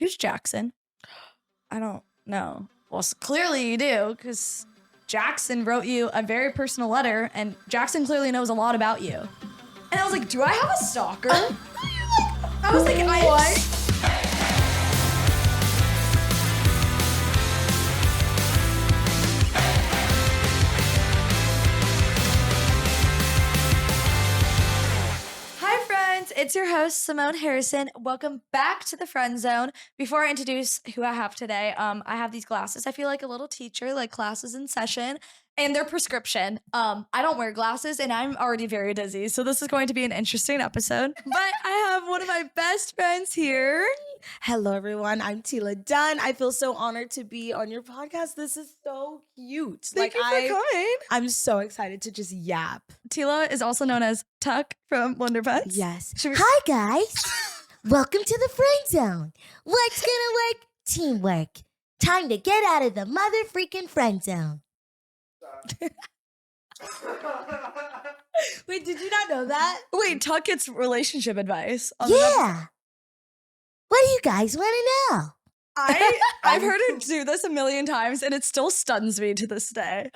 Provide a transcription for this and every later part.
Who's Jackson? I don't know. Well, clearly you do, because Jackson wrote you a very personal letter, and Jackson clearly knows a lot about you. And I was like, do I have a stalker? I was like, what? It's your host, Symonne Harrison. Welcome back to the Friendzone. Before I introduce who I have today, I have these glasses. I feel like a little teacher, like classes in session, and they're prescription. I don't wear glasses, and I'm already very dizzy, so this is going to be an interesting episode. But I have one of my best friends here. Hello, everyone. I'm Teala Dunn. I feel so honored to be on your podcast. This is so cute. Thank you for coming. I'm so excited to just yap. Teala is also known as Tuck from Wonder Pets. Yes. Hi, guys. Welcome to the Friend Zone. What's gonna work? Teamwork. Time to get out of the mother freaking friend zone. Wait, did you not know that? Wait, Tuck gets relationship advice. Yeah. What do you guys want to know? I've heard her do this a million times, and it still stuns me to this day.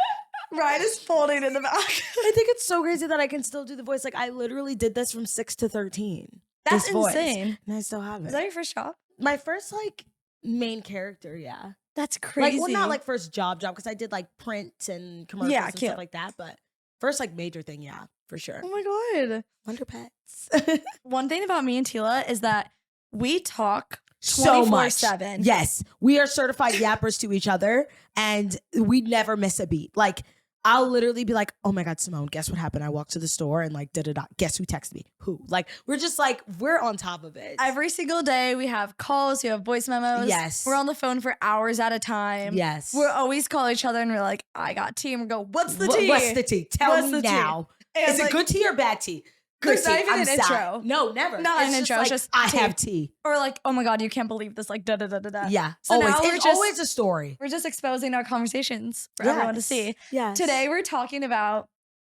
Ryan is folding in the back. I think it's so crazy that I can still do the voice. Like, I literally did this from 6 to 13. That's this insane. Voice, and I still have it. Is that your first job? My first, like, main character, yeah. That's crazy. Like, well, not, like, first job, because I did, like, print and commercials and stuff like that. But first, like, major thing, yeah, for sure. Oh, my God. Wonder Pets. One thing about me and Teala is that we talk 24/7. So much. Yes. We are certified yappers to each other, and we never miss a beat. Like, I'll literally be like, oh my God, Symonne, guess what happened? I walked to the store and like, da-da-da. Guess who texted me? Who? Like, we're just like, we're on top of it. Every single day we have calls, we have voice memos. Yes. We're on the phone for hours at a time. Yes. We're always call each other and we're like, I got tea. And we go, what's the tea? What's the tea? Tell me now. Is it good tea or bad tea? Good There's not even an intro. No, never. Not it's an intro. Like, it's just I tea. have tea. Or like, oh my God, you can't believe this. Like, da-da-da-da-da. Yeah. So always. now It's always a story. We're just exposing our conversations for everyone to see. Yes. Today we're talking about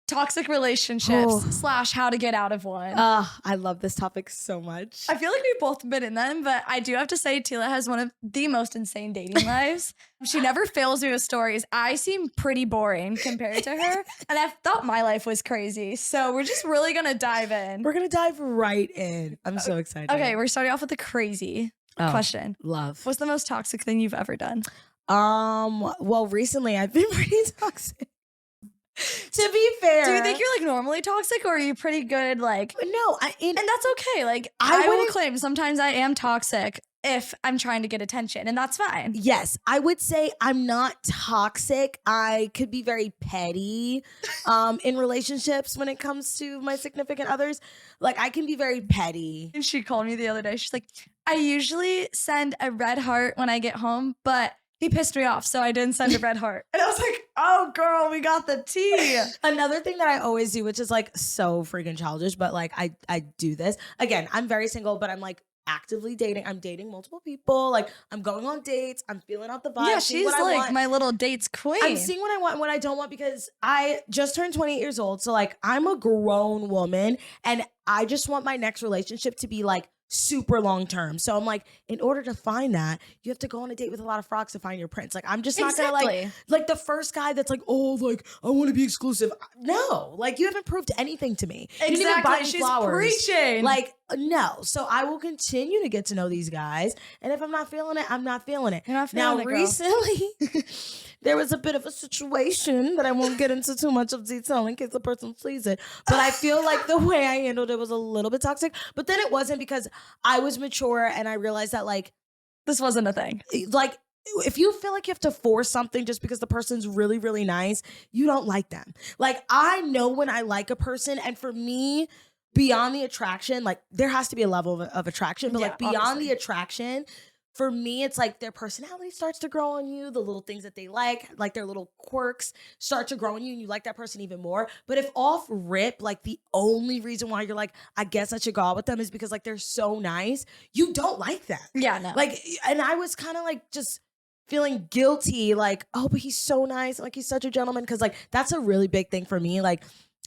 toxic relationships / how to get out of one. I love this topic so much. I feel like we've both been in them, but I do have to say Teala has one of the most insane dating lives. She never fails me with stories. I seem pretty boring compared to her, and I thought my life was crazy. So we're just really gonna dive in. We're gonna dive right in. I'm so excited. Okay, we're starting off with the crazy question. Love. What's the most toxic thing you've ever done? Well, recently I've been pretty toxic. To be fair, do you think you're like normally toxic, or are you pretty good? Like, no, and that's okay. Like, I will claim sometimes I am toxic if I'm trying to get attention, and that's fine. Yes, I would say I'm not toxic. I could be very petty in relationships when it comes to my significant others. Like, I can be very petty. And she called me the other day. She's like, I usually send a red heart when I get home, but he pissed me off, so I didn't send a red heart. And I was like, oh, girl, we got the tea. Another thing that I always do, which is like so freaking childish, but like I do this. Again, I'm very single, but I'm like actively dating. I'm dating multiple people. Like, I'm going on dates. I'm feeling out the vibe. Yeah, she's like my little dates queen. I'm seeing what I want and what I don't want, because I just turned 28 years old. So like, I'm a grown woman, and I just want my next relationship to be like super long term. So I'm like, in order to find that, you have to go on a date with a lot of frogs to find your prince. Like, I'm just not gonna like the first guy that's like, oh, like, I want to be exclusive. No, like, you haven't proved anything to me. Exactly. You didn't even buy me She's flowers. preaching. Like, no. So I will continue to get to know these guys, and if I'm not feeling it, I'm not feeling it. You're not feeling it, girl. Recently, there was a bit of a situation that I won't get into too much of detail in case the person sees it. But I feel like the way I handled it was a little bit toxic. But then it wasn't, because I was mature and I realized that, like, this wasn't a thing. Like, if you feel like you have to force something just because the person's really, really nice, you don't like them. Like, I know when I like a person, and for me, beyond the attraction, like, there has to be a level of attraction, but like, beyond the attraction, for me, it's like their personality starts to grow on you. The little things that they like their little quirks start to grow on you, and you like that person even more. But if off rip, like, the only reason why you're like, I guess I should go out with them is because like they're so nice, you don't like that. Yeah, no. Like, and I was kind of like just feeling guilty, like, oh, but he's so nice, like, he's such a gentleman, because like, that's a really big thing for me. Like,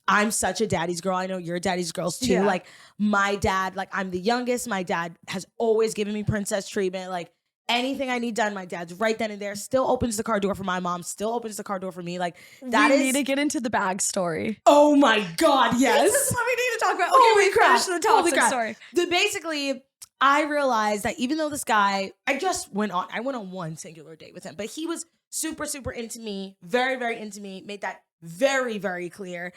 I'm such a daddy's girl. I know you're daddy's girls too. Yeah. Like my dad, like I'm the youngest. My dad has always given me princess treatment. Like anything I need done, my dad's right then and there. Still opens the car door for my mom. Still opens the car door for me. Like that we is. need to get into the bag story. Oh my God, yes. This is what we need to talk about. Okay, Holy we crap. finished the Holy toxic crap. story. Basically, I realized that even though this guy, I went on one singular date with him, but he was super, super into me, very, very into me, made that very, very clear.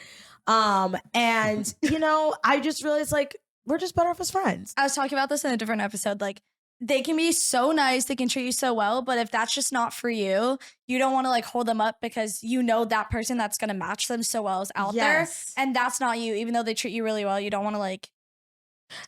And you know, I just realized like we're just better off as friends. I was talking about this in a different episode. Like, they can be so nice, they can treat you so well, but if that's just not for you, you don't want to like hold them up because you know that person that's going to match them so well is out there, and that's not you. Even though they treat you really well, you don't want to like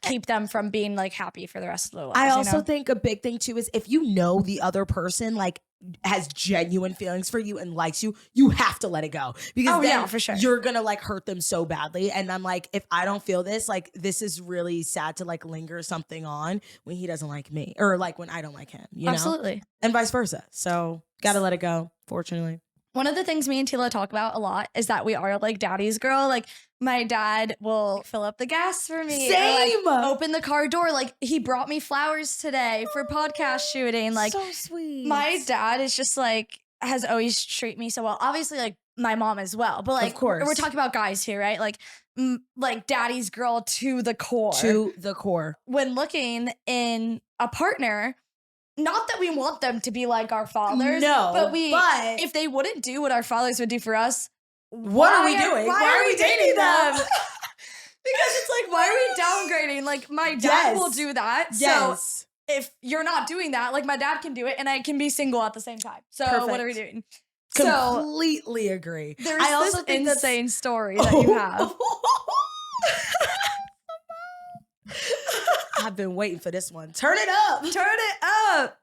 keep them from being like happy for the rest of their lives. I also think a big thing too is if you know the other person like has genuine feelings for you and likes you, you have to let it go because then for sure you're gonna like hurt them so badly. And I'm like, if I don't feel this, like this is really sad to like linger something on when he doesn't like me or like when I don't like him, you absolutely know? And vice versa. So gotta let it go, fortunately. One of the things me and Teala talk about a lot is that we are like daddy's girl. Like my dad will fill up the gas for me. Same. Or, like, open the car door. Like he brought me flowers today for podcast shooting. Like so sweet. My dad is just like has always treated me so well. Obviously, like my mom as well. But like of course. we're talking about guys here, right? Like daddy's girl to the core. To the core. When looking in a partner. Not that we want them to be like our fathers. No, but if they wouldn't do what our fathers would do for us, what are we doing? Why are we dating them? Because it's like, why are we downgrading? Like my dad will do that. Yes. So if you're not doing that, like my dad can do it and I can be single at the same time. So what are we doing? Completely agree. There's I also think insane story that you have. I've been waiting for this one. Turn it up. Turn it up.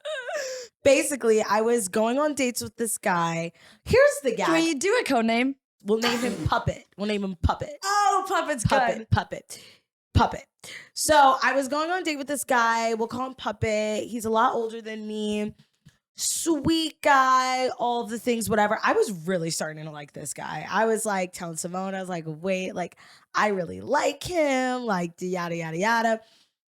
Basically, I was going on dates with this guy. Here's the guy. Can we do a code name? We'll name him Puppet. Oh, Puppet's good. Puppet. So I was going on a date with this guy. We'll call him Puppet. He's a lot older than me. Sweet guy, all of the things, whatever. I was really starting to like this guy. I was like telling Symonne, I was like, wait, like I really like him, like yada, yada, yada.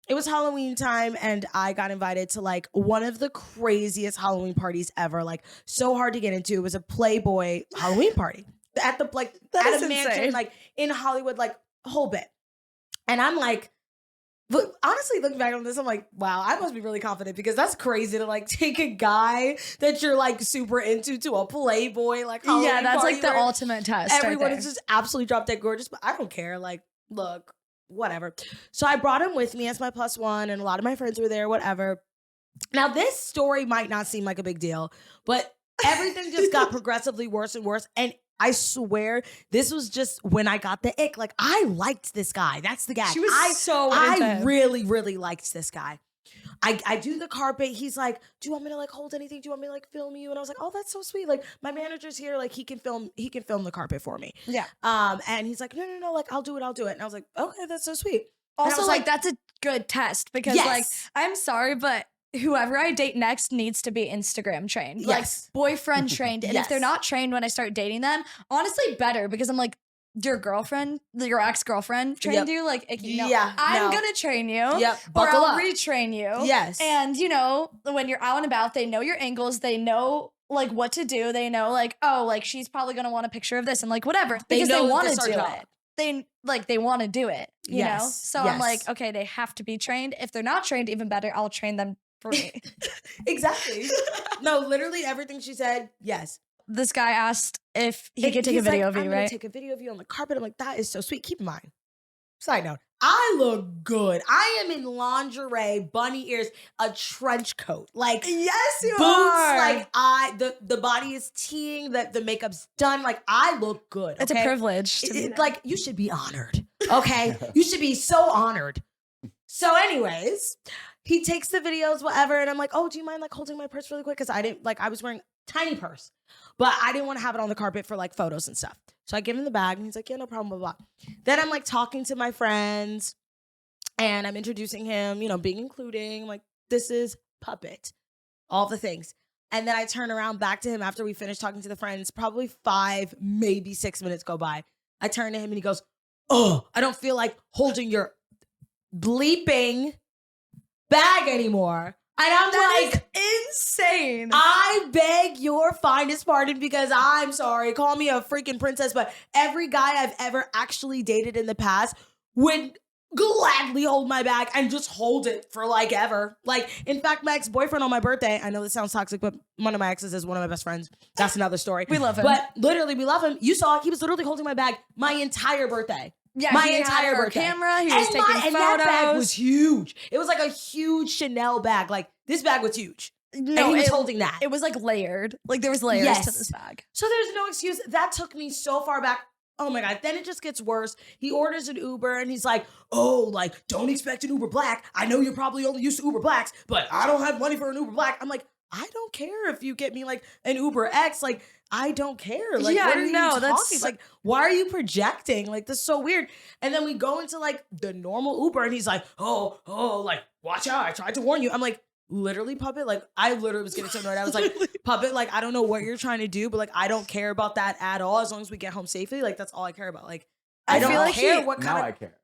It was Halloween time and I got invited to like one of the craziest Halloween parties ever. Like so hard to get into. It was a Playboy Halloween party at the like at a mansion, like in Hollywood, like whole bit. And I'm like, but honestly, looking back on this, I'm like, wow, I must be really confident because that's crazy to like take a guy that you're like super into to a Playboy like Halloween yeah, that's party like the where ultimate test. everyone right is just absolutely drop dead gorgeous, but I don't care. Like, look, whatever. So I brought him with me as my plus one, and a lot of my friends were there, whatever. Now, this story might not seem like a big deal, but everything just got progressively worse and worse. And I swear, this was just when I got the ick. Like, I liked this guy. That's the guy. She was so into him. really, really liked this guy. I do the carpet. He's like, do you want me to like hold anything? Do you want me to like film you? And I was like, oh, that's so sweet. Like my manager's here. Like he can film the carpet for me. Yeah. And he's like, no. Like I'll do it. And I was like, okay, that's so sweet. Also, like that's a good test because like, I'm sorry, but whoever I date next needs to be Instagram trained. Yes. Like boyfriend trained. And if they're not trained when I start dating them, honestly better because I'm like, your ex-girlfriend trained you? Like, I'm gonna train you. Yep. Or Buckle I'll up. retrain you. Yes. And you know, when you're out and about, they know your angles, they know like what to do. They know like, oh, like she's probably gonna want a picture of this and like whatever. Because they want to do it. They want to do it, you know? So I'm like, okay, they have to be trained. If they're not trained, even better, I'll train them for me. Exactly. No, literally everything she said, yes. This guy asked if he could take a video of you, I'm right? gonna take a video of you on the carpet. I'm like, that is so sweet. Keep in mind. Side note, I look good. I am in lingerie, bunny ears, a trench coat. Like, yes, you boots, are. like the body is teeing, the makeup's done. Like, I look good. It's a privilege. Like, you should be honored. Okay? You should be so honored. So, anyways, he takes the videos, whatever, and I'm like, oh, do you mind like holding my purse really quick? Because I was wearing tiny purse, but I didn't want to have it on the carpet for like photos and stuff. So I give him the bag and he's like, yeah, no problem, blah, blah. Then I'm like talking to my friends and I'm introducing him, you know, being including, like, this is Puppet, all the things. And then I turn around back to him after we finish talking to the friends, probably 5, maybe 6 minutes go by. I turn to him and he goes, oh, I don't feel like holding your bleeping bag anymore. And I'm That like, is insane. I beg your finest pardon because I'm sorry. Call me a freaking princess, but every guy I've ever actually dated in the past would gladly hold my bag and just hold it for like ever. Like, in fact, my ex-boyfriend on my birthday, I know this sounds toxic, but one of my exes is one of my best friends. That's another story. We love him. But literally, we love him. You saw, he was literally holding my bag my entire birthday. Yeah, my he entire had our birthday. camera. He was taking photos. And that bag was huge. It was like a huge Chanel bag. Like, this bag was huge. No, and he was holding that. It was like layered. Like there was layers Yes. to this bag. So there's no excuse. That took me so far back. Oh my God. Then it just gets worse. He orders an Uber and he's like, oh, like, don't expect an Uber Black. I know you're probably only used to Uber Blacks, but I don't have money for an Uber Black. I'm like, I don't care if you get me like an Uber X. Like, I don't care. Like, Yeah, what are you no, talking? that's- Like, why are you projecting? Like, this is so weird. And then we go into like the normal Uber and he's like, oh, like, watch out. I tried to warn you. I'm like, literally, Puppet, like, I literally was getting so annoyed. I was like, Puppet, like, I don't know what you're trying to do, but like, I don't care about that at all. As long as we get home safely, like, that's all I care about. Like, I don't feel like care what kind Now of. I care.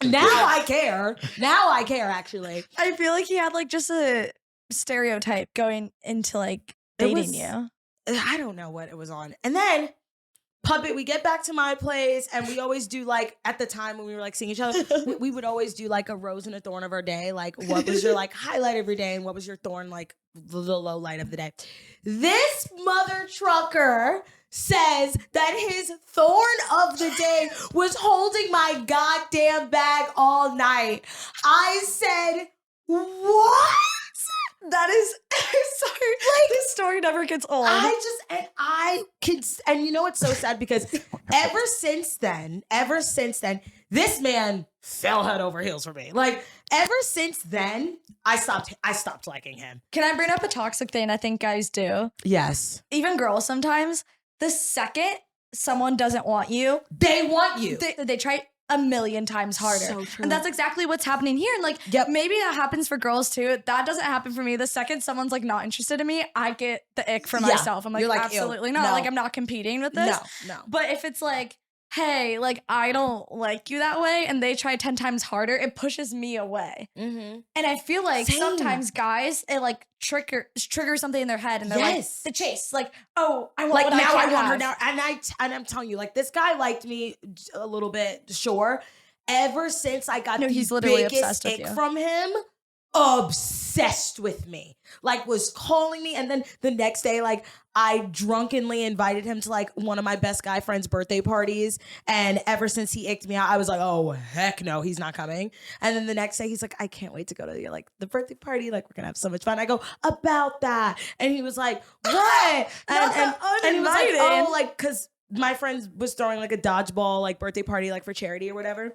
Now I care. Now I care, actually. I feel like he had like just a stereotype going into like It dating was- you. I don't know what it was on. And then, Puppet, we get back to my place, and we always do, like, at the time when we were, like, seeing each other, we would always do, like, a rose and a thorn of our day. Like, what was your, like, highlight of your day, and what was your thorn, like, the low light of the day? This mother trucker says that his thorn of the day was holding my goddamn bag all night. I said, what? That is sorry. Like this story never gets old. And you know what's so sad because ever since then, this man fell head over heels for me. Like ever since then, I stopped liking him. Can I bring up a toxic thing I think guys do? Yes. Even girls sometimes. The second someone doesn't want you, They want you. they try a million times harder. So true. And that's exactly what's happening here. And like, Yep. maybe that happens for girls too. That doesn't happen for me. The second someone's like not interested in me, I get the ick for Yeah. myself. I'm like, You're like, ew, absolutely not. no. Like, I'm not competing with this. No. But if it's like, hey, like, I don't like you that way, and they try 10 times harder, it pushes me away. Mm-hmm. And I feel like Same. sometimes guys, it like trigger something in their head, and they're Yes. like, the chase. Like, oh, I want Like what now I can't want her have. now. And I'm telling you, like this guy liked me a little bit, sure. Ever since I got No, the he's literally biggest obsessed with ick you. from him, obsessed with me. Like was calling me, and then the next day, like I drunkenly invited him to like one of my best guy friends' birthday parties. And ever since he icked me out, I was like, oh heck no, he's not coming. And then the next day, he's like, I can't wait to go to the birthday party. Like we're gonna have so much fun. I go about that, and he was like, what? Not the and he was like, uninvited. oh, like because my friend was throwing like a dodgeball like birthday party like for charity or whatever.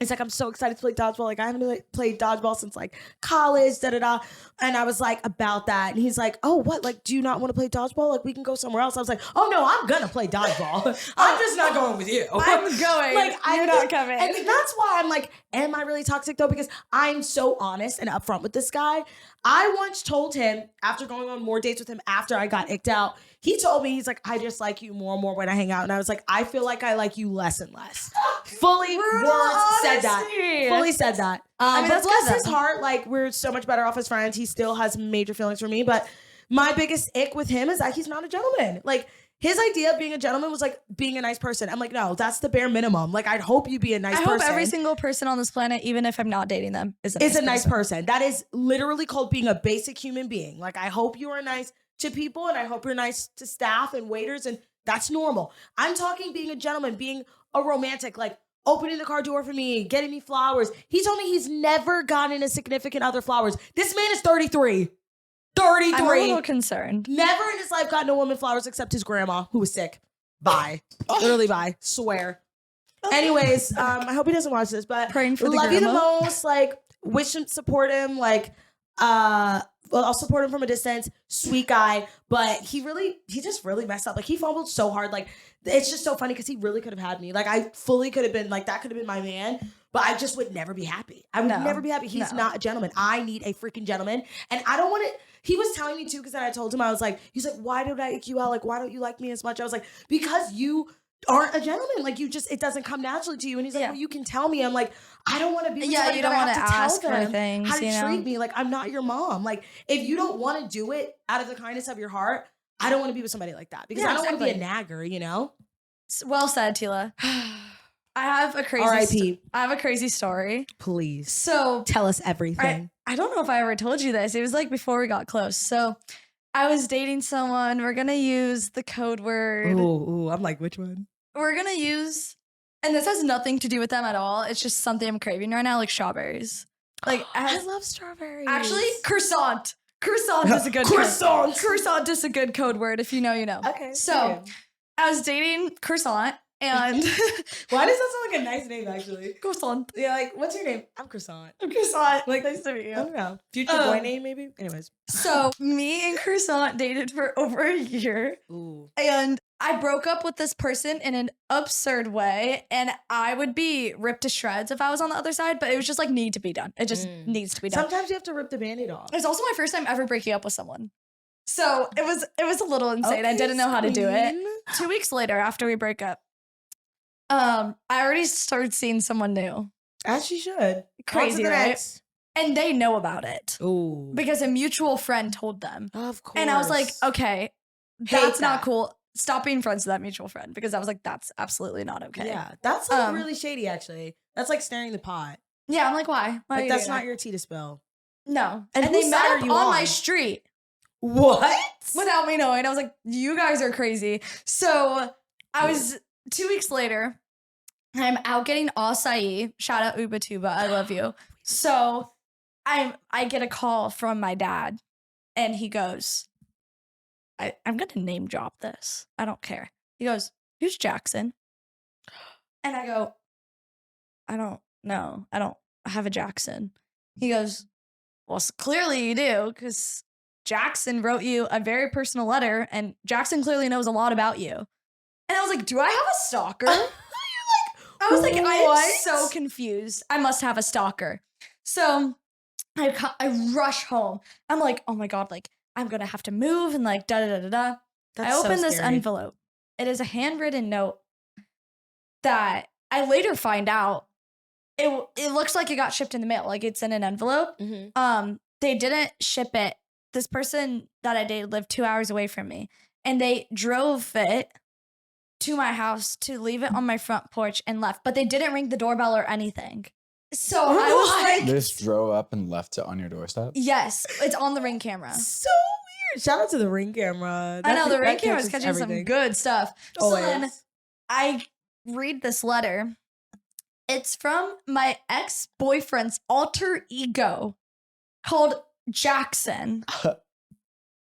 It's like, I'm so excited to play dodgeball. Like, I haven't like, played dodgeball since like college, da-da-da. And I was like, about that. And he's like, oh, what? Like, do you not want to play dodgeball? Like, we can go somewhere else. I was like, oh, no, I'm going to play dodgeball. I'm just not going with you. I'm going. Like, You're not coming. And that's why I'm like, am I really toxic though? Because I'm so honest and upfront with this guy. I once told him, after going on more dates with him after I got icked out, he told me, he's like, I just like you more and more when I hang out. And I was like, I feel like I like you less and less. Fully Brutal words said that. honesty. Fully said that. I mean, but that's bless good, his though. heart, like we're so much better off as friends. He still has major feelings for me. But my biggest ick with him is that he's not a gentleman. Like his idea of being a gentleman was like being a nice person. I'm like, no, that's the bare minimum. Like I'd hope you be a nice I person. hope every single person on this planet, even if I'm not dating them, is a nice person. That is literally called being a basic human being. Like I hope you are nice to people, and I hope you're nice to staff and waiters, and that's normal. I'm talking being a gentleman, being a romantic, like opening the car door for me, getting me flowers. He told me he's never gotten a significant other flowers. This man is 33. 33. I'm a little concerned. Never in his life gotten a woman flowers except his grandma, who was sick. Bye. Literally bye. Swear. Anyways, I hope he doesn't watch this, but Praying for the love you the grandma. most. Like, wish and support him. Like, well, I'll support him from a distance. Sweet guy, but he just really messed up. Like, he fumbled so hard. Like, it's just so funny because he really could have had me. Like, I fully could have been like, that could have been my man. But I just would never be happy. I would No. never be happy. He's No. not a gentleman. I need a freaking gentleman. And I don't want it. He was telling me too, because then I told him, I was like, he's like, why did I ick you out? Like, why don't you like me as much? I was like, because you aren't a gentleman. Like it doesn't come naturally to you. And he's like, well, you can tell me. I'm like, I don't want to be with somebody you don't that I want to have to ask tell for them things, how to you know? treat me. Like, I'm not your mom. Like, if you don't want to do it out of the kindness of your heart, I don't want to be with somebody like that because I don't want to be a nagger, you know? Well said, Teala. I have a crazy R.I.P. I have a crazy story. Please. So Tell us everything. I don't know if I ever told you this. It was like before we got close. So I was dating someone. We're gonna use the code word. Ooh, I'm like, which one? We're gonna use, and this has nothing to do with them at all. It's just something I'm craving right now, like strawberries. Like I love strawberries. actually, croissant. Croissant is a good Croissant. Croissant is a good code word. If you know, you know. Okay. So I was dating croissant, and why does that sound like a nice name, actually? croissant. Yeah, like, what's your name? I'm Croissant. Croissant. Like, Nice to meet I you. don't know. Future boy name, maybe? Anyways. So me and croissant dated for over a year. Ooh. And I broke up with this person in an absurd way, and I would be ripped to shreds if I was on the other side, but it was just like need to be done. It just needs to be done. Sometimes you have to rip the Band-Aid off. It was also my first time ever breaking up with someone. So it was a little insane. I Okay, didn't know how to do it. queen. 2 weeks later after we break up, I already started seeing someone new. As she should. Crazy, right? And they know about it Ooh. because a mutual friend told them. Of course. And I was like, okay, that's not that. cool. Stop being friends with that mutual friend because I was like, that's absolutely not okay. Yeah, that's like really shady, actually. That's like stirring the pot. Yeah, I'm like, why? Why are Like, you that's doing not that? your tea to spill. No. And And whose they side met are up you on my on? street What? without me knowing. I was like, you guys are crazy. So I was 2 weeks later, I'm out getting acai. Shout out Uba Tuba. I love you. So I get a call from my dad and he goes, I'm going to name drop this. I don't care. He goes, who's Jackson? And I go, I don't know. I don't have a Jackson. He goes, well, clearly you do because Jackson wrote you a very personal letter and Jackson clearly knows a lot about you. And I was like, do I have a stalker? I was like, I am what? so confused. I must have a stalker. So I rush home. I'm like, oh my God, like I'm going to have to move and like da-da-da-da-da. I open this envelope. It is a handwritten note that I later find out it looks like it got shipped in the mail. Like it's in an envelope. They didn't ship it. This person that I dated lived 2 hours away from me. And they drove it to my house to leave it on my front porch and left. But they didn't ring the doorbell or anything. So I was like, They just drove up and left it on your doorstep? yes, it's on the Ring camera. So weird. Shout out to the Ring camera. I know the Ring that camera's catches catching some everything. good stuff. So Always. then I read this letter. It's from my ex-boyfriend's alter ego called Jackson.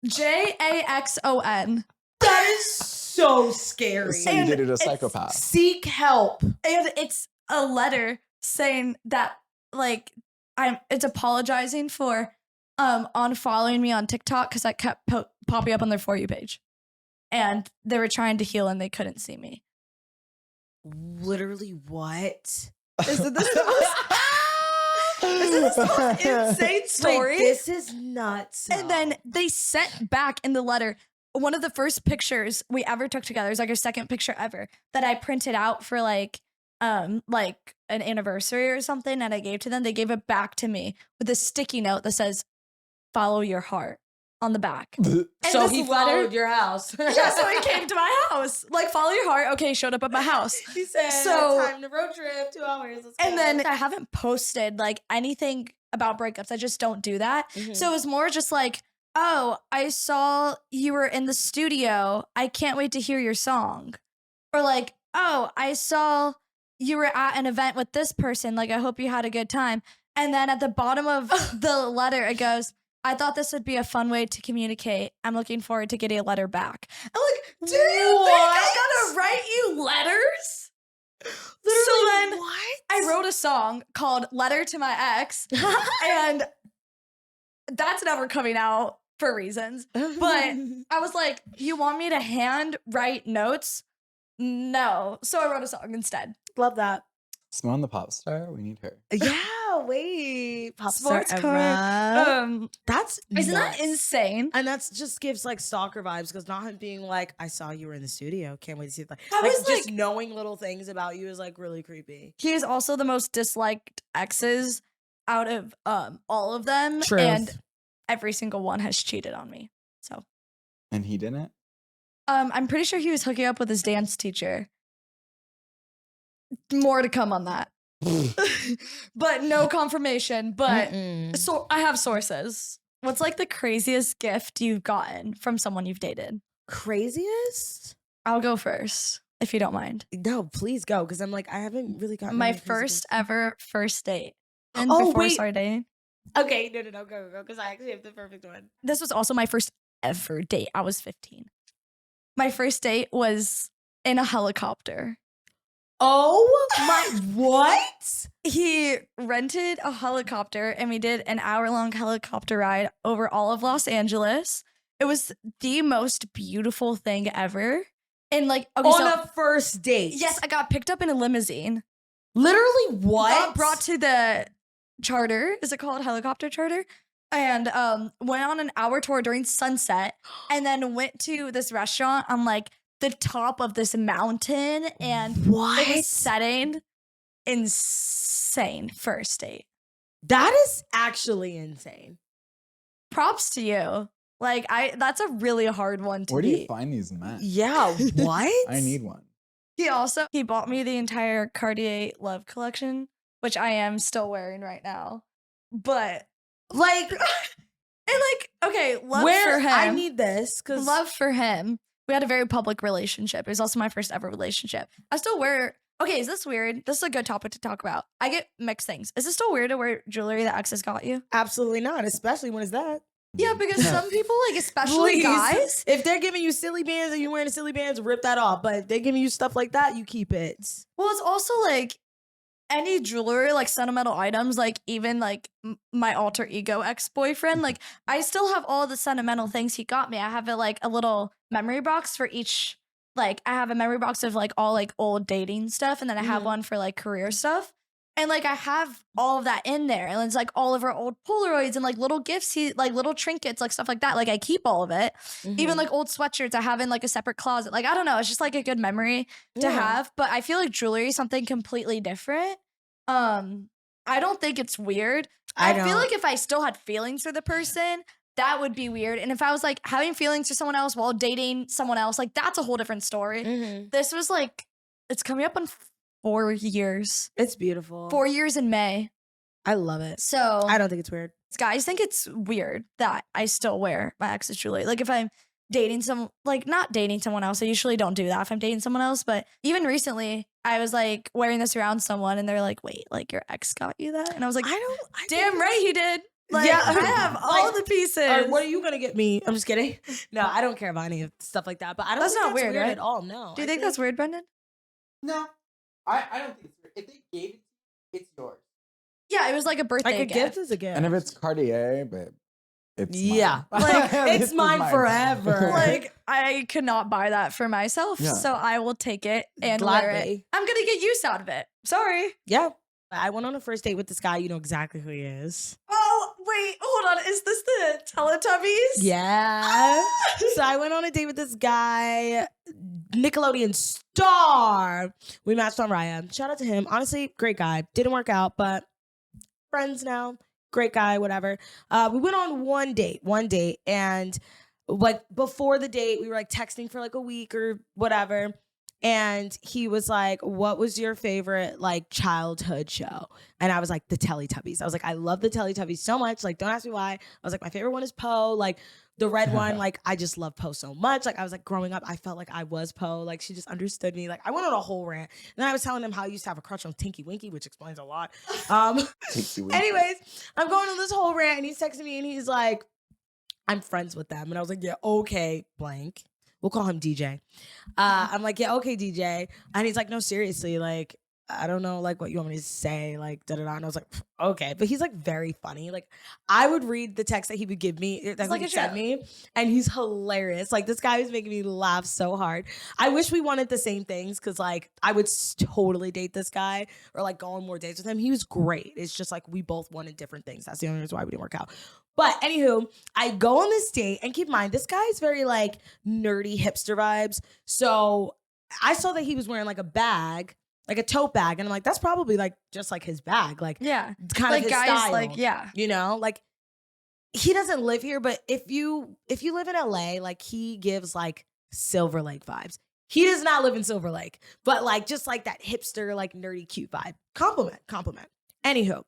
Jaxon. That is so scary. So you dated a psychopath. Seek help. And it's a letter saying that like it's apologizing for unfollowing me on TikTok because I kept popping up on their For You page. And they were trying to heal and they couldn't see me. Literally what? Isn't this the most insane story? Wait, this is nuts. And then they sent back in the letter one of the first pictures we ever took together. It's like our second picture ever that I printed out for like an anniversary or something, and I gave to them. They gave it back to me with a sticky note that says "Follow your heart" on the back. so this he letter- followed your house. Yeah, so he came to my house. Like, follow your heart. Okay, he showed up at my house. He said, So- time to road trip, 2 hours. Let's And go. then I haven't posted like anything about breakups. I just don't do that. So it was more just like, oh, I saw you were in the studio. I can't wait to hear your song. Or like, oh, I saw you were at an event with this person. Like, I hope you had a good time. And then at the bottom of the letter, it goes, I thought this would be a fun way to communicate. I'm looking forward to getting a letter back. I'm like, do you think I'm gonna write you letters? So then I wrote a song called Letter to My Ex, and that's never coming out for reasons. But I was like, you want me to hand write notes? No. So I wrote a song instead. Love that. Symonne the pop star, we need her. Yeah. Oh, wait. Pop star Sports car. era. That's Isn't that nuts. insane? And that's just gives like stalker vibes because not him being like, I saw you were in the studio. Can't wait to see it. I Like was just like- knowing little things about you is like really creepy. He is also the most disliked exes out of all of them. Truth. And every single one has cheated on me. So And he didn't? I'm pretty sure he was hooking up with his dance teacher. More to come on that. But no confirmation. But so I have sources. What's like the craziest gift you've gotten from someone you've dated? Craziest? I'll go first, if you don't mind. No, please go because I'm like I haven't really gotten My any crazy first gifts. ever first date. And Oh, before I wait. started dating. Okay, no, go because I actually have the perfect one. This was also my first ever date. I was 15. My first date was in a helicopter. Oh my what? He rented a helicopter and we did an hour-long helicopter ride over all of Los Angeles. It was the most beautiful thing ever. And like, okay, On so a first date? yes, I got picked up in a limousine. Literally what? Got brought to the charter. Is it called helicopter charter? And went on an hour tour during sunset and then went to this restaurant on like the top of this mountain and What? it was setting. Insane first date. That is actually insane. Props to you. Like that's a really hard one to Where do you beat. find these men? Yeah, what? I need one. He bought me the entire Cartier Love collection, which I am still wearing right now. But like and like, okay, love where for him. I need this because Love for him. We had a very public relationship. It was also my first ever relationship. I still wear. Okay, is this weird? This is a good topic to talk about. I get mixed things. Is it still weird to wear jewelry that exes got you? absolutely not, especially when it's that. Yeah, because some people, like especially Please. guys, If they're giving you silly bands and you're wearing the silly bands, rip that off. But if they're giving you stuff like that, you keep it. well, it's also like any jewelry, like sentimental items, like even like my alter ego ex-boyfriend, like I still have all the sentimental things he got me. I have like a little memory box for each, like I have a memory box of like all like old dating stuff. And then I have Mhm. one for like career stuff. And like I have all of that in there. And it's like all of our old Polaroids and like little gifts, like little trinkets, like stuff like that. Like I keep all of it. Even like old sweatshirts I have in like a separate closet. Like I don't know. It's just like a good memory to have. But I feel like jewelry is something completely different. I don't think it's weird. I feel don't. like if I still had feelings for the person, that would be weird. And if I was like having feelings for someone else while dating someone else, like that's a whole different story. This was like, it's coming up on 4 years. It's beautiful. 4 years in May. I love it. So I don't think it's weird. guys think it's weird that I still wear my ex's jewelry. Like if I'm dating not dating someone else, I usually don't do that if I'm dating someone else. But even recently, I was like wearing this around someone and they're like, wait, like your ex got you that? And I was like, I damn right he did. Like, Yeah, I have all like, the pieces. Or what are you gonna get me? I'm just kidding. No, I don't care about any of stuff like that. But I don't That's think not that's weird, weird right? at all. No. Do you think that's weird, Brendan? No, I don't think it's weird. If they gave it, it's yours. Yeah, it was like a birthday like a gift is a gift? And if it's Cartier, babe, it's Yeah. mine. Like, it's This is mine forever. Like I could not buy that for myself, Yeah. so I will take it and wear it. Gladly. I'm gonna get use out of it. Sorry. Yeah. I went on a first date with this guy. You know exactly who he is. Oh wait, hold on. Is this the Teletubbies? Yeah. So I went on a date with this guy, Nickelodeon star. We matched on Raya. Shout out to him. Honestly, great guy. Didn't work out, but friends now. Great guy, whatever. We went on one date, and like before the date, we were like texting for like a week or whatever. And he was like, what was your favorite like childhood show? And I was like, the Teletubbies. I was like, I love the Teletubbies so much. Like, don't ask me why. I was like, my favorite one is Poe. Like the red one, like I just love Poe so much. Like I was like growing up, I felt like I was Poe. Like she just understood me. Like I went on a whole rant. And then I was telling him how I used to have a crush on Tinky Winky, which explains a lot. Anyways, I'm going on this whole rant and he's texting me and he's like, I'm friends with them. And I was like, yeah, okay, blank. We'll call him DJ. I'm like, yeah, okay, DJ. And he's like, no, seriously, like, I don't know, like, what you want me to say, like, da-da-da. And I was like, okay. But he's, like, very funny. Like, I would read the text that he would give me, that like he a sent joke. me, and he's hilarious. Like, this guy is making me laugh so hard. I wish we wanted the same things, because, like, I would totally date this guy or, like, go on more dates with him. He was great. It's just, like, we both wanted different things. That's the only reason why we didn't work out. But anywho, I go on this date, and keep in mind, this guy is very, like, nerdy hipster vibes. So I saw that he was wearing, like, a bag, like a tote bag, and I'm like, that's probably, like, just, like, his bag. Like, Yeah. kind Like of his guys, style. like, yeah. You know? Like, he doesn't live here, but if you live in LA, like, he gives, like, Silver Lake vibes. He does not live in Silver Lake, but, like, just, like, that hipster, like, nerdy, cute vibe. Compliment. Anywho.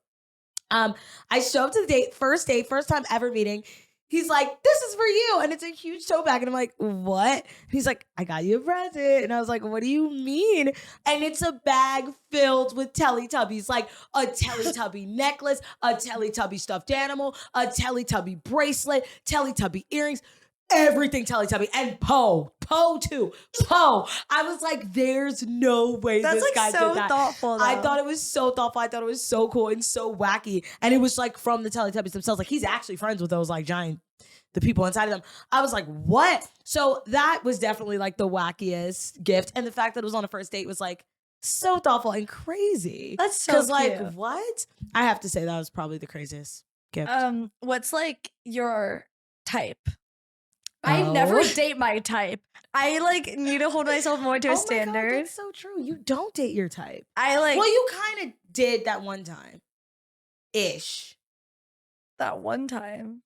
I show up to the date, first time ever meeting. He's like, this is for you. And it's a huge tote bag. And I'm like, what? He's like, I got you a present. And I was like, what do you mean? And it's a bag filled with Teletubbies, like a Teletubby necklace, a Teletubby stuffed animal, a Teletubby bracelet, Teletubby earrings, everything Teletubby. And Poe too. Poe. I was like, there's no way That's this like guy so did that. thoughtful. Though. I thought it was so thoughtful. I thought it was so cool and so wacky. And it was like from the Teletubbies themselves. Like, he's actually friends with those like giant, the people inside of them. I was like, what? So that was definitely like the wackiest gift. And the fact that it was on a first date was like so thoughtful and crazy. That's so Because like, cute. what? I have to say that was probably the craziest gift. What's like your type? I never date my type. I like need to hold myself more to a standard. My God, that's so true. You don't date your type. I like Well, you kind of did that one time. Ish. that one time.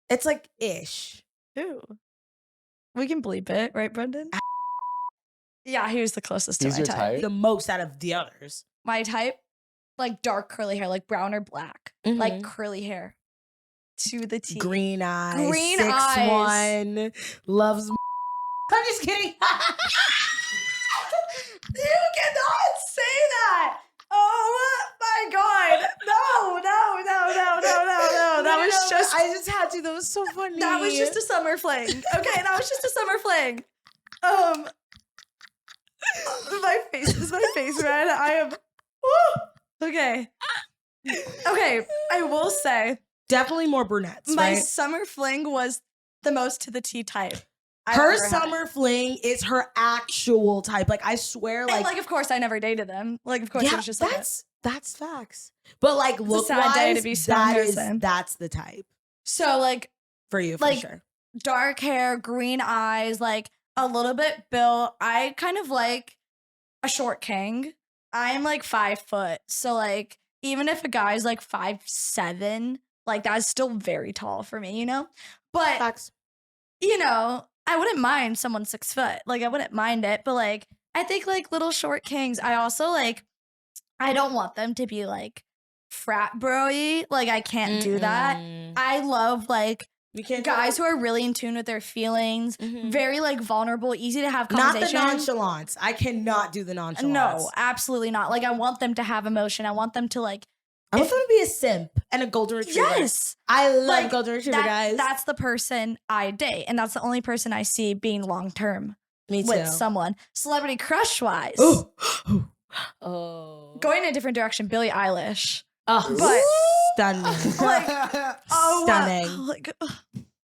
It's like ish. Who? We can bleep it, right, Brendan? Yeah, he was the closest to He's my your type. type? The most out of the others. My type, like dark curly hair, like brown or black, like curly hair, to the T. Green eyes. Green 6'1", loves. I'm just kidding. You cannot say that. Oh my God! No! That was just. I just had to. That was so funny. That was just a summer fling. Okay, that was just a summer fling. My face is my face red. I am. Woo! Okay. Okay, I will say definitely more brunettes. my right? summer fling was the most to the T type. I've Her ever had. summer fling is her actual type. Like, I swear, And like, of course, I never dated them. Like, of course, it yeah, was just like that's facts. But like, a look sad day to wise, be Symonne Harrison. that's the type so like for you, for Like, sure. dark hair, green eyes, like a little bit built. I kind of like a short king. I'm like 5 foot, so like even if a guy's like 5'7", like that's still very tall for me, you know. But Facts. you know, I wouldn't mind someone 6 foot. Like, I wouldn't mind it. But like, I think like little short kings. I also like. I don't want them to be like frat bro-y. Like, I can't do that. I love like You can't guys who are really in tune with their feelings, very like vulnerable, easy to have not the conversation. nonchalance. I cannot do the nonchalance. No, absolutely not. Like, I want them to have emotion. I want them to like. I want them to be a simp and a golden retriever. Yes, I love Like, golden retriever guys. That's the person I date, and that's the only person I see being long term Me too. with someone. Celebrity crush wise, Oh. going in a different direction. Billie Eilish. Oh, But- stunning. Like, oh, Stunning. like,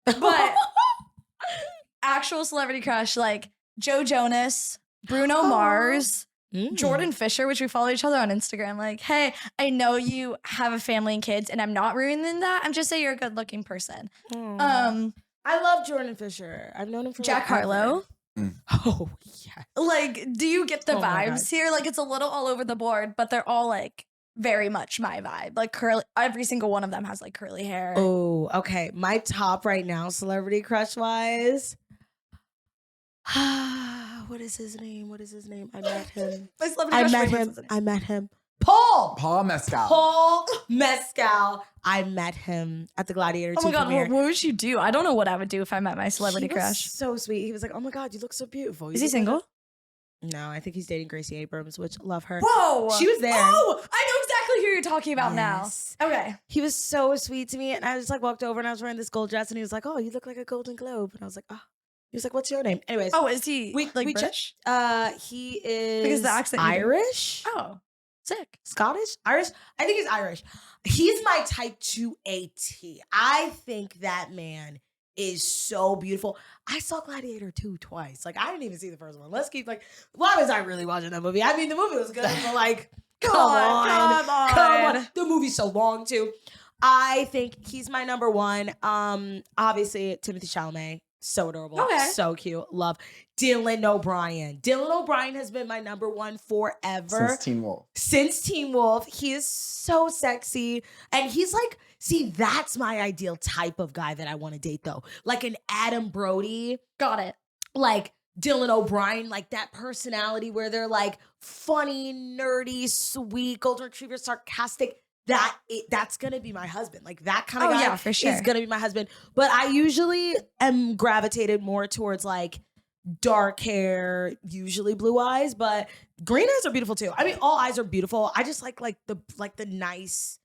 but actual celebrity crush like Joe Jonas, Bruno Mars, Jordan Fisher, which we follow each other on Instagram. Like, hey, I know you have a family and kids, and I'm not ruining that. I'm just saying you're a good looking person. I love Jordan Fisher. I've known him for Jack like, Harlow. Oh yeah. Like, do you get the Oh my vibes here? Like, it's a little all over the board, but they're all like very much my vibe. Like, curly. Every single one of them has like curly hair. Oh, okay. My top right now, celebrity crush wise. What is his name? I met him. My celebrity crush. wait, what's his name? I met him. Paul Mescal. Mescal. I met him at the Gladiator 2 Oh my god, premiere. what would you do? I don't know what I would do if I met my celebrity He was crush. so sweet. He was like, "Oh my god, you look so beautiful." Is he look like single? a-" No, I think he's dating Gracie Abrams, which love her. Whoa! She was there. Oh, I know exactly who you're talking about Yes. now. Okay. He was so sweet to me, and I just like walked over and I was wearing this gold dress, and he was like, "Oh, you look like a Golden Globe," and I was like, "Oh, He was like, "What's your name?" Anyways, Oh, is he we like checked. British? He is Because the accent you do. Irish, Oh, sick. Scottish, Irish. I think he's Irish. He's my type to a T. I think that man is so beautiful. I saw Gladiator 2 twice. Like, I didn't even see the first one. Let's keep like, why was I really watching that movie? I mean, the movie was good, but like, come on. The movie's so long too. I think he's my number one. Obviously Timothée Chalamet, so adorable, Okay. so cute, love. Dylan O'Brien. Dylan O'Brien has been my number one forever. Since Teen Wolf. He is so sexy. And he's like, see, that's my ideal type of guy that I want to date though. Like an Adam Brody. Got it. Like Dylan O'Brien, like that personality where they're like funny, nerdy, sweet, golden retriever, sarcastic. That's gonna be my husband. Like that kind of guy yeah, for sure. is gonna be my husband. But I usually am gravitated more towards like dark hair, usually blue eyes, but green eyes are beautiful too. I mean, all eyes are beautiful. I just like the nice,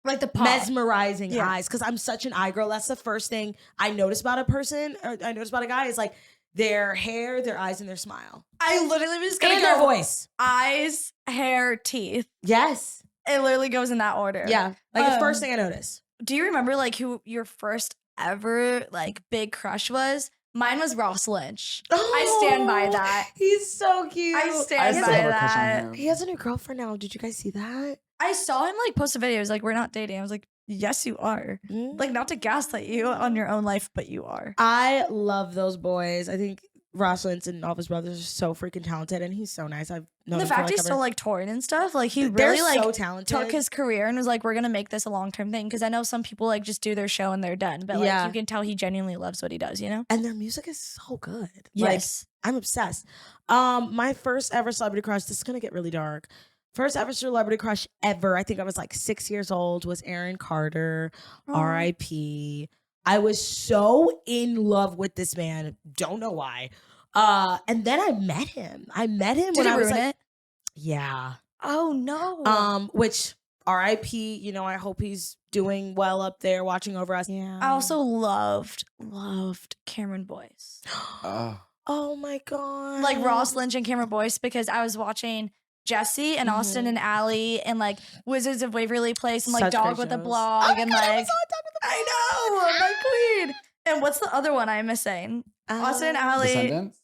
Like the pop. mesmerizing Yeah. eyes, because I'm such an eye girl. That's the first thing I notice about a person, or I notice about a guy, is like their hair, their eyes, and their smile. I literally was gonna And go their voice. eyes, hair, teeth. Yes. It literally goes in that order. Yeah. Like the first Um, thing I notice. Do you remember like who your first ever like big crush was? Mine was Ross Lynch. I stand by that. He's so cute. I I stand still by have a crush on that. him. He has a new girlfriend now. Did you guys see that? I saw him like post a video. He was like, "We're not dating." I was like, "Yes, you are." Like, not to gaslight you on your own life, but you are. I love those boys. I think Ross Lynch and all of his brothers are so freaking talented, and he's so nice. I've known The him for fact like he's ever. still like touring and stuff, like he They're really like so talented. took his career and was like, "We're gonna make this a long term thing." Because I know some people like just do their show and they're done, but like Yeah. you can tell he genuinely loves what he does. You know? And their music is so good. Yes. Like, I'm obsessed. My first ever celebrity crush, this is gonna get really dark. First ever celebrity crush ever, I think I was like 6 years old, was Aaron Carter, R.I.P. I was so in love with this man. Don't know why. And then I met him. Did when he I was ruin like, it? yeah. Oh no. Which R.I.P. You know, I hope he's doing well up there, watching over us. I also loved Cameron Boyce. Oh my god. Like Ross Lynch and Cameron Boyce, because I was watching Jesse and Austin and Allie and like Wizards of Waverly Place and like Such Dog great with a shows. Blog Oh my and God, I like was on Dog with a I know, my queen. And what's the other one I'm missing? Austin and Allie. Descendants?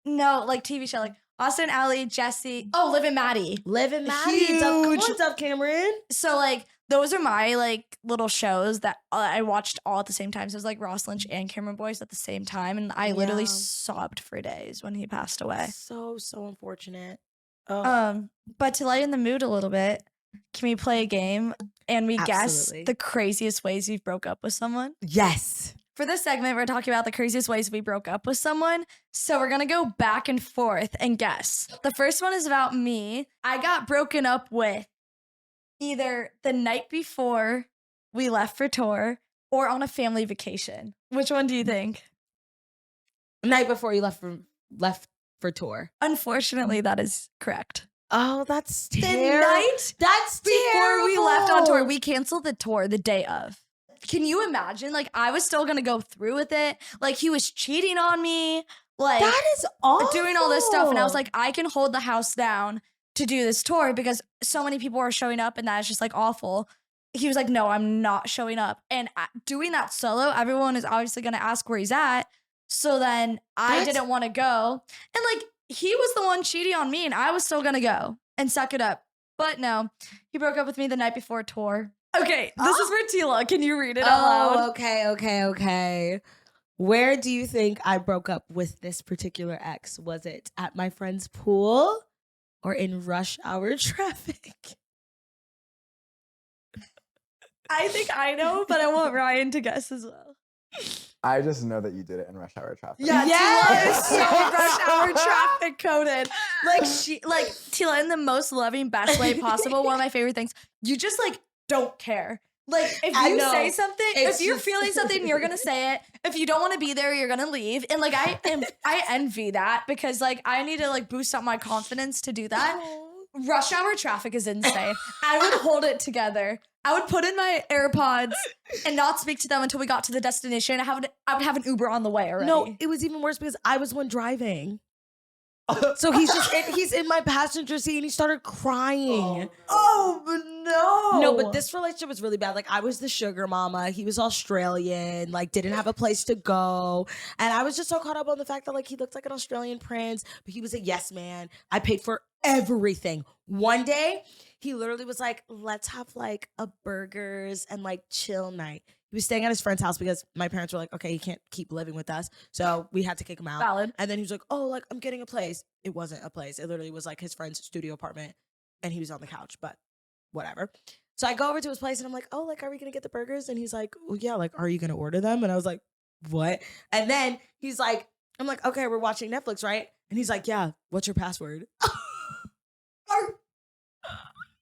No, like TV show, like Austin, Allie, Jesse. Oh, Liv and Maddie. Liv and Maddie. Come Huge. on, Dove Cameron. So like those are my like little shows that I watched all at the same time. So it was like Ross Lynch and Cameron Boyce at the same time, and I literally Yeah. sobbed for days when he passed away. So unfortunate. Oh, But to lighten the mood a little bit, can we play a game and we Absolutely. guess the craziest ways we broke up with someone? yes. For this segment, we're talking about the craziest ways we broke up with someone. So we're gonna go back and forth and guess. The first one is about me. I got broken up with either the night before we left for tour or on a family vacation. Which one do you think? Night before you left for tour. Unfortunately, that is correct. Oh, that's The terrible. night That's before we left on tour, terrible. we canceled the tour the day of. Can you imagine? Like, I was still gonna go through with it. Like, he was cheating on me. Like, That is awful. doing all this stuff. And I was like, I can hold the house down to do this tour because so many people are showing up and that is just like awful. He was like, no, I'm not showing up. And doing that solo, everyone is obviously gonna ask where he's at. So then I That's- didn't want to go. And like, he was the one cheating on me and I was still gonna go and suck it up. But no, he broke up with me the night before tour. Okay, this is for Teala. Can you read it out loud? Okay. Where do you think I broke up with this particular ex? Was it at my friend's pool or in rush hour traffic? I think I know, but I want Ryan to guess as well. I just know that you did it in rush hour traffic. Yeah, Yes! Teala is so rush hour traffic coded. Like Teala in the most loving, best way possible. One of my favorite things. You just like don't care. Like if I you know. say something, It's if you're just- feeling something, you're gonna say it. If you don't want to be there, you're gonna leave. And like I envy that because like I need to like boost up my confidence to do that. Rush hour traffic is insane. I would hold it together. I would put in my AirPods and not speak to them until we got to the destination. I would have an Uber on the way already. No, it was even worse because I was one driving. So he's in my passenger seat and he started crying. Oh no. No, but this relationship was really bad. Like I was the sugar mama. He was Australian, like didn't have a place to go. And I was just so caught up on the fact that like he looked like an Australian prince, but he was a yes man. I paid for everything. One day, he literally was like, let's have like a burgers and like chill night. He was staying at his friend's house because my parents were like, okay, he can't keep living with us. So we had to kick him out. Valid. And then he was like, oh, like I'm getting a place. It wasn't a place. It literally was like his friend's studio apartment and he was on the couch, but whatever. So I go over to his place and I'm like, oh, like, are we going to get the burgers? And he's like, well, yeah, like, are you going to order them? And I was like, what? And then he's like, I'm like, okay, we're watching Netflix, right? And he's like, yeah, what's your password?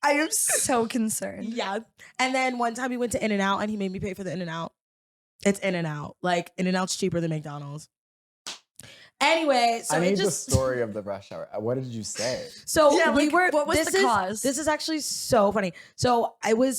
I am so concerned. Yeah. And then one time he went to In-N-Out and he made me pay for the In-N-Out. It's In-N-Out. Like, In-N-Out's cheaper than McDonald's. Anyway, so I need it just... the story of the rush hour. What did you say? So Yeah, we like, were... what was the cause? This is actually so funny. So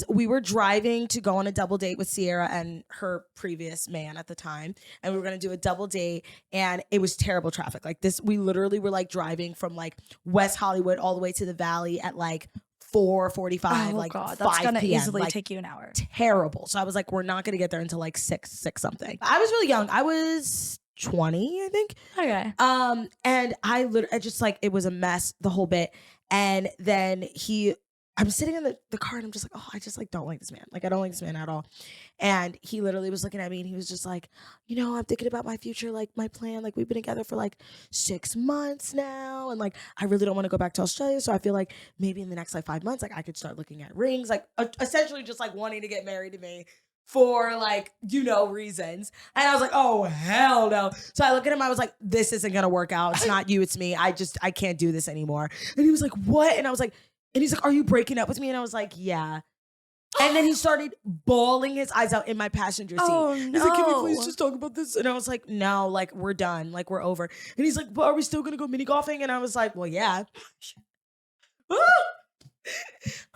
we were driving to go on a double date with Sierra and her previous man at the time. And we were going to do a double date and it was terrible traffic. Like this, we literally were like driving from like West Hollywood all the way to the Valley at like 4:45, Oh like God, 5 that's gonna p.m. easily like, take you an hour. terrible. So I was like, we're not going to get there until like 6 something. I was really young. I was 20, I think. Okay. And I just like, it was a mess, the whole bit. And then I'm sitting in the car and I'm just like, oh, I just like don't like this man. Like I don't like this man at all. And he literally was looking at me and he was just like, you know, I'm thinking about my future, like my plan. Like we've been together for like 6 months now. And like, I really don't want to go back to Australia. So I feel like maybe in the next like 5 months, like I could start looking at rings, like essentially just like wanting to get married to me for like, you know, reasons. And I was like, oh, hell no. So I look at him, I was like, this isn't going to work out. It's not you, it's me. I can't do this anymore. And he was like, what? And I was like, and he's like, are you breaking up with me? And I was like, yeah. And then he started bawling his eyes out in my passenger seat. Oh, He's like, can we please no. just talk about this? And I was like, no, like we're done. Like we're over. And he's like, but are we still going to go mini golfing? And I was like, well, yeah.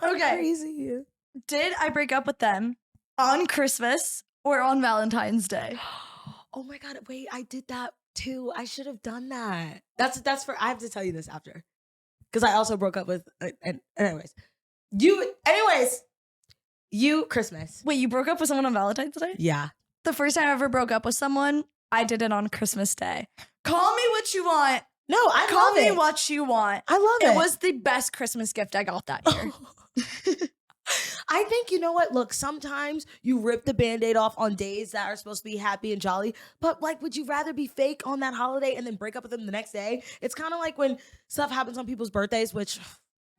Okay. Crazy. Did I break up with them on Christmas or on Valentine's Day? Oh my God, wait, I did that too. I should have done that. That's for, I have to tell you this after. Because I also broke up with, Christmas. Wait, you broke up with someone on Valentine's Day? Yeah. The first time I ever broke up with someone, I did it on Christmas Day. Call me what you want. No, I Call love me it. what you want. I love it. It was the best Christmas gift I got that year. I think, you know what? Look, sometimes you rip the Band-Aid off on days that are supposed to be happy and jolly, but like, would you rather be fake on that holiday and then break up with them the next day? It's kind of like when stuff happens on people's birthdays, which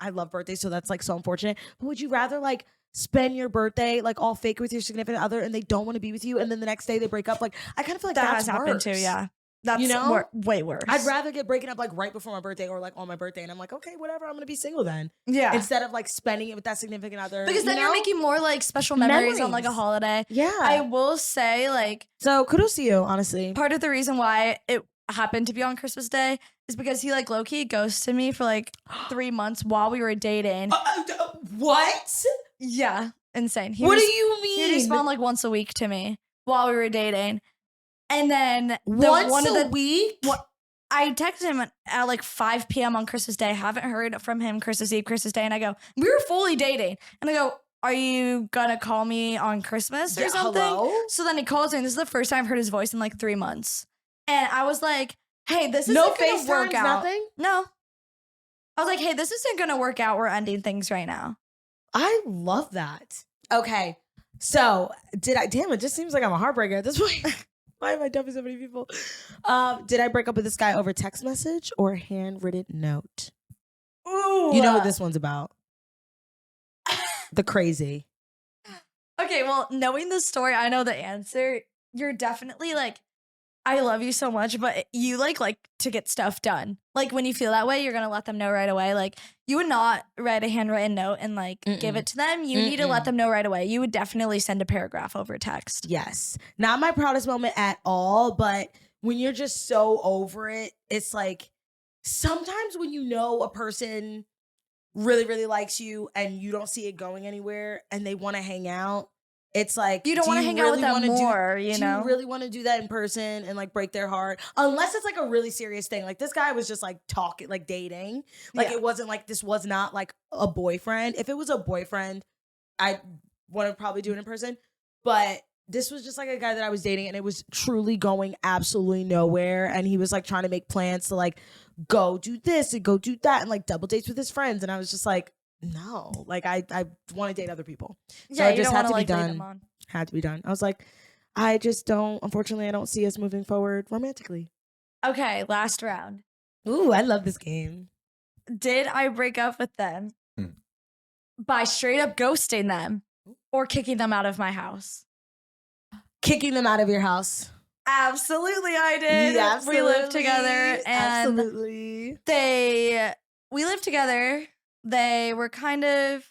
I love birthdays, so that's like so unfortunate. But would you rather like spend your birthday like all fake with your significant other and they don't want to be with you and then the next day they break up? Like, I kind of feel like That that's has happened too, worse. yeah. That's You know? way worse. I'd rather get breaking up like right before my birthday or like on my birthday and I'm like, okay, whatever, I'm gonna be single then. yeah. Instead of like spending it with that significant other. Because then you you're know? making more like special memories on like a Memories. holiday. Yeah. I will say like So kudos to you, honestly. part of the reason why it happened to be on Christmas Day is because he like low-key ghosted me for like 3 months while we were dating. What? Yeah. Insane. What do you He mean? responded like once a week to me while we were dating. And then Once a week? What I texted him at like 5 p.m. on Christmas Day. Haven't heard from him Christmas Eve, Christmas Day. And I go, we were fully dating. And I go, are you gonna call me on Christmas or Yeah, something? hello? So then he calls me, and this is the first time I've heard his voice in like 3 months. And I was like, hey, this isn't No gonna work FaceTimes, out. nothing? No. I was like, hey, this isn't gonna work out. We're ending things right now. I love that. Okay. So damn, it just seems like I'm a heartbreaker at this point. Why am I dumping so many people? Did I break up with this guy over text message or handwritten note? Ooh. You know what this one's about. The crazy. Okay, well, knowing the story, I know the answer. You're definitely like, I love you so much, but you like to get stuff done. Like when you feel that way, you're gonna let them know right away. Like you would not write a handwritten note and like give it to them. You need to let them know right away. You would definitely send a paragraph over text. Yes. Not my proudest moment at all, but when you're just so over it, it's like sometimes when you know a person really, really likes you and you don't see it going anywhere and they want to hang out, it's like, You don't do want to hang out with them wanna more, do you you know? really want to do that in person and like break their heart? Unless it's like a really serious thing. Like this guy was just like talking, like dating. Like Yeah. it wasn't like, this was not like a boyfriend. If it was a boyfriend, I want to probably do it in person. But this was just like a guy that I was dating and it was truly going absolutely nowhere. And he was like trying to make plans to like go do this and go do that and like double dates with his friends. And I was just like, no, like I want to date other people. So Yeah, I you just don't had want to to be like lead them done. on. Had to be done. I was like, I just don't, unfortunately, I don't see us moving forward romantically. Okay, last round. Ooh, I love this game. Did I break up with them Hmm. by straight up ghosting them or kicking them out of my house? Kicking them out of your house. Absolutely, I did. Yeah, We lived together, and absolutely. we lived together. They were kind of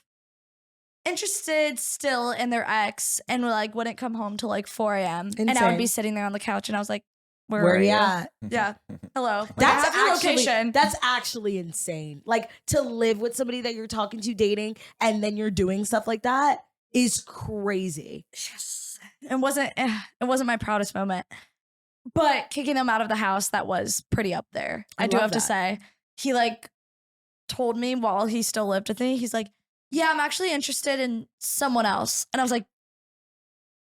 interested still in their ex, and like wouldn't come home till like 4 a.m. And I would be Insane. sitting there on the couch, and I was like, "Where Where are you you? at? Yeah, hello. Like, I That's have your actually location. that's actually insane. Like to live with somebody that you're talking to, dating, and then you're doing stuff like that is crazy. Yes. It wasn't my proudest moment. But kicking them out of the house, that was pretty up there. I I do love have to that. say. He like told me while he still lived with me, he's like, "Yeah, I'm actually interested in someone else." And I was like,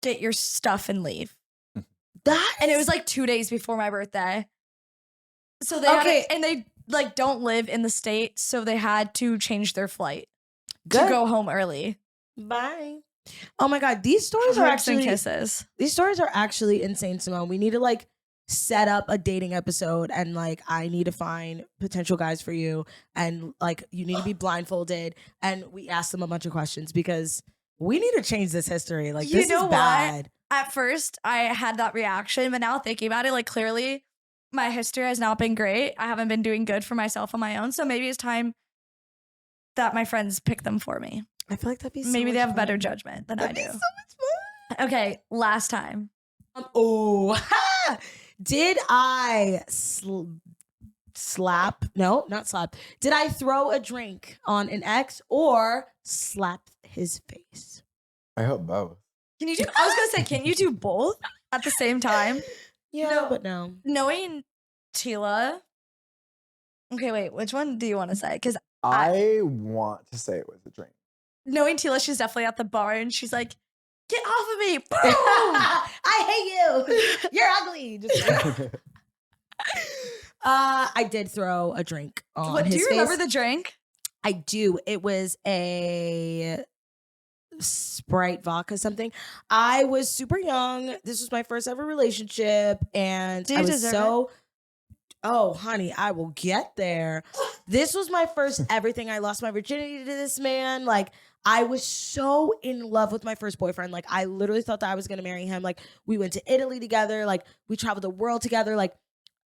"Get your stuff and leave." That And it was like 2 days before my birthday. So they had Okay. and they like don't live in the state, so they had to change their flight good. to go home early. Bye. Oh my god, these stories are Hugs and actually kisses. these stories are actually insane, Symonne. We need to like set up a dating episode and like I need to find potential guys for you and like you need to be blindfolded and we ask them a bunch of questions because we need to change this history. Like You this know is what? bad. At first, I had that reaction, but now thinking about it, like clearly my history has not been great. I haven't been doing good for myself on my own. So maybe it's time that my friends pick them for me. I feel like that'd be so Maybe they much have better fun. judgment than That'd I be do. so much fun. Okay, last time. Oh, did I slap? No, not slap. Did I throw a drink on an ex or slap his face? I hope both. Can you do? I was gonna say, can you do both at the same time? Yeah, No. but no. Knowing Teala. Okay, wait. Which one do you want to say? Because I want to say it was a drink. knowing Teala, she's definitely at the bar and she's like, "Get off of me!" Boom. I hate you. You're ugly. Just I did throw a drink on What, his do you face. remember the drink? I do. It was a Sprite vodka something. I was super young. This was my first ever relationship, and Do you I was deserve so. Oh, honey, I will get there. This was my first everything. I lost my virginity to this man. Like, I was so in love with my first boyfriend. Like, I literally thought that I was gonna marry him. Like, we went to Italy together. Like, we traveled the world together. Like,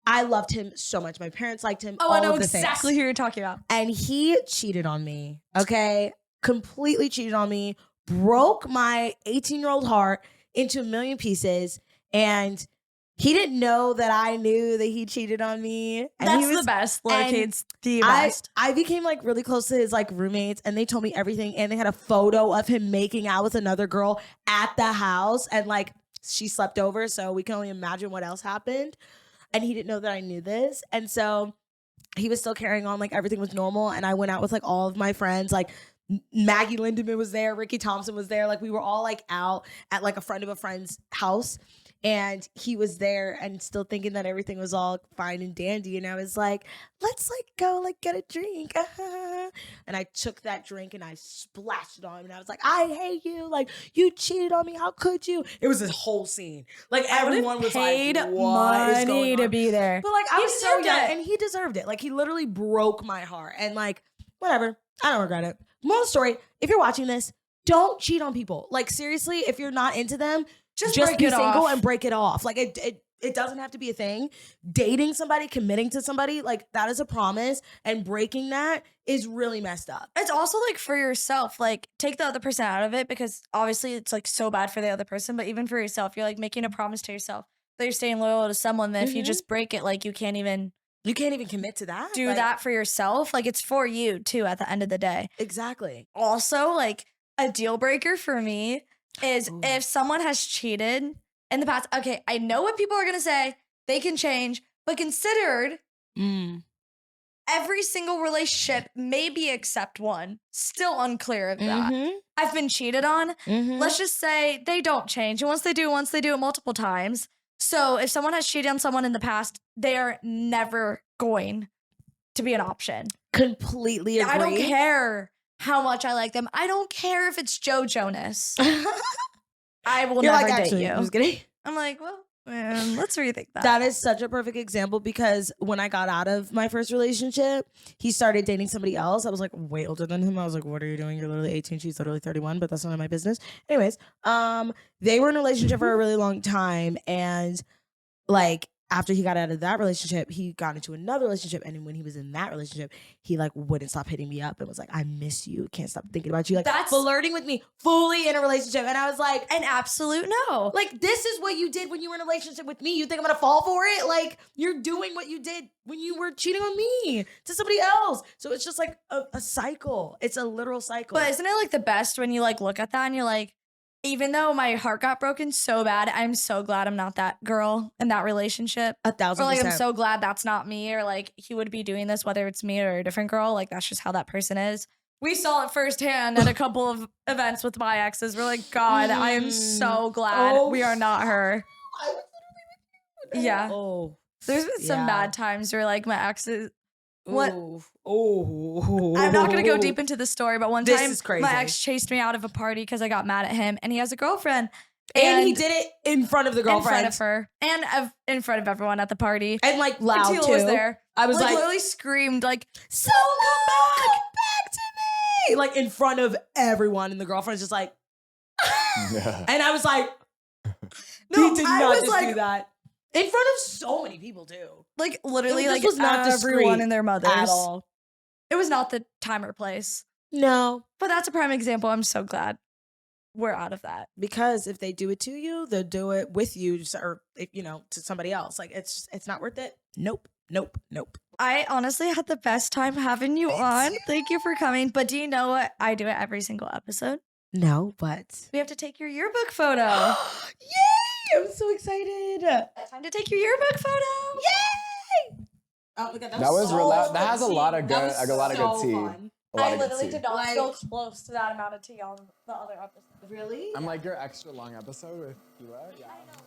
I loved him so much. My parents liked him. Oh, all I know of the things. exactly who you're talking about. And he cheated on me, okay? Completely cheated on me, broke my 18-year-old heart into a million pieces. And he didn't know that I knew that he cheated on me. And That's he was, the best. and Lowercase, the best. I became like really close to his like roommates and they told me everything. And they had a photo of him making out with another girl at the house. And like she slept over. So we can only imagine what else happened. And he didn't know that I knew this. And so he was still carrying on like everything was normal. And I went out with like all of my friends. Like Maggie Lindemann was there. Ricky Thompson was there. Like we were all like out at like a friend of a friend's house. And he was there and still thinking that everything was all fine and dandy. And I was like, let's like go like get a drink. And I took that drink and I splashed it on him. And I was like, I hate you. Like you cheated on me. How could you? It was this whole scene. Like everyone was paid like, what is going money on? to be there. But like I He was so deserved young it. and he deserved it. Like he literally broke my heart. And like, whatever. I don't regret it. Moral story, if you're watching this, don't cheat on people. Like seriously, if you're not into them, just break be it single off. and break it off. Like it doesn't have to be a thing. Dating somebody, committing to somebody, like that is a promise. And breaking that is really messed up. It's also like for yourself, like take the other person out of it because obviously it's like so bad for the other person. But even for yourself, you're like making a promise to yourself that you're staying loyal to someone that if you Mhm. just break it, like you can't even You can't even commit to that. do that for yourself. Like, it's for you too at the end of the day. Exactly. Also, like, a deal breaker for me is Ooh. if someone has cheated in the past. Okay, I know what people are gonna say. They can change, but considered every single relationship, maybe except one, still unclear of that. I've been cheated on. Let's just say they don't change. And once they do it multiple times. So if someone has cheated on someone in the past, they are never going to be an option. Completely agree. I don't care how much I like them. I don't care if it's Joe Jonas. I will You're never like, date actually, you. I'm just kidding. I'm like, well, man, let's rethink that. That is such a perfect example because when I got out of my first relationship, he started dating somebody else. I was like way older than him. I was like, what are you doing? You're literally 18. She's literally 31, but that's none of my business. Anyways, they were in a relationship for a really long time. And like, after he got out of that relationship, he got into another relationship. And when he was in that relationship, he like wouldn't stop hitting me up and was like, I miss you. Can't stop thinking about you. Like, That's flirting with me fully in a relationship. And I was like, an absolute no. like, this is what you did when you were in a relationship with me. You think I'm gonna fall for it? Like, you're doing what you did when you were cheating on me to somebody else. So it's just like a cycle. It's a literal cycle. But isn't it like the best when you like look at that and you're like, even though my heart got broken so bad, I'm so glad I'm not that girl in that relationship. 1,000%. Or like, I'm so glad that's not me, or like he would be doing this whether it's me or a different girl. Like, that's just how that person is. We saw it firsthand at a couple of events with my exes. We're like, God, I am so glad we are not her. I was literally with you. Yeah. Oh. There's been some bad times where like my exes. What? Oh. I'm not gonna go deep into the story, but one This time is crazy. my ex chased me out of a party because I got mad at him, and he has a girlfriend. And he did it in front of the girlfriend. In front of her. And in front of everyone at the party. And like And loud Teala too. was there. I was like, literally screamed like, so come back to me. Like in front of everyone. And the girlfriend's just like, and I was like, No, he did I not was just like- do that. In front of so many people too. like literally This like was not everyone discreet and their mothers. At all. It was not the time or place. No. But that's a prime example. I'm so glad we're out of that. Because if they do it to you, they'll do it with you or if, to somebody else. Like it's not worth it. Nope. I honestly had the best time having you on. Thank you for coming. But do you know what? I do it every single episode. No, but We have to take your yearbook photo. yay! I'm so excited. Time to take your yearbook photo. Yay! Oh my god, That was that has a lot of good That was a lot of so good tea. fun. A lot I of good literally tea. did not Like- go close to that amount of tea on the other episode. Really? I'm like your extra long episode with Teala. Yeah. I know.